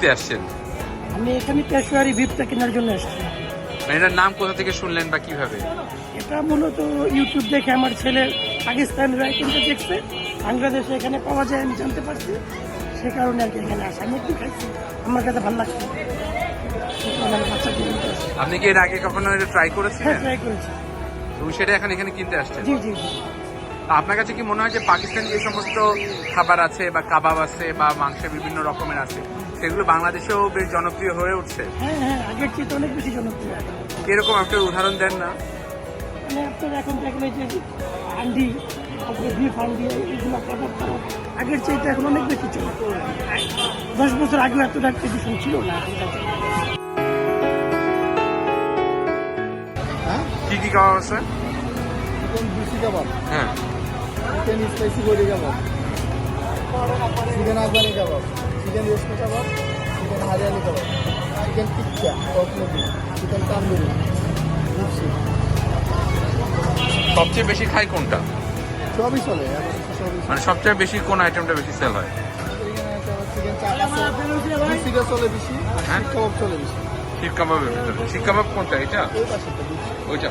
কিনতে আসছেন? আমি এখানে পেশোয়ারি বিফটা কেনার জন্য এসেছি। মানে এটার নাম কোথা থেকে শুনলেন বা কিভাবে? এটা মূলত ইউটিউব দেখে আমার ছেলে পাকিস্তানিরা কিনতে দেখছে, বাংলাদেশে এখানে পাওয়া যায় আমি জানতে পারছি, সে কারণে আর কি এখানে আসা। আমি একটু খাইছি, আমার কাছে ভালো লাগছে, সে কারণে আমি বাচ্চাকে কিনতে আসি। আপনি কি এর আগে কখনো এটা ট্রাই করেছিলেন? হ্যাঁ, ট্রাই করেছি। এবং সেটা এখন এখানে কিনতে আসছেন? জি জি জি। তা আপনার কাছে কি মনে হয় যে পাকিস্তান যে সমস্ত খাবার আছে বা কাবাব আছে বা মাংসের বিভিন্ন রকমের আছে সেগুলো বাংলাদেশেও বেশ জনপ্রিয় হয়ে উঠছে? হ্যাঁ হ্যাঁ, আগের চেয়ে অনেক বেশি জনপ্রিয়। এরকম একটা উদাহরণ দেন না? মানে আপনার এখন দেখলে যে হান্ডি, তারপরে বিফ হান্ডি, এইগুলো কাবাব টাবাব আগের চেয়ে এখন অনেক বেশি চলে। 10 বছর আগে এতটা ট্রেডিশন ছিল না। কি কি কাবাব আছে? চিকেন বিসি কাবাব, হ্যাঁ, চিকেন স্পাইসি বড়ি কাবাব, চিকেন আফগানি কাবাব, চিকেন রেশমি কাবাব, চিকেন হারিয়ালি কাবাব, চিকেন টিক্কা, পক মুরগি, চিকেন তান্দুরি, মিক্সি, সবচেয়ে বেশি খাই কোনটা? সবই চলে। এখন সবই চলে। মানে সবচেয়ে বেশি কোন আইটেমটা বেশি সেল হয়? এখানে আছে আবার চিকেন চাপ আছে, বিসিটা চলে বেশি, হ্যাঁ? শিক কাবাব চলে বেশি। শিক কাবাবের ভিতরে শিক কাবাব কোনটা? এটা? এই পাশে তো বেশি। ওইটা?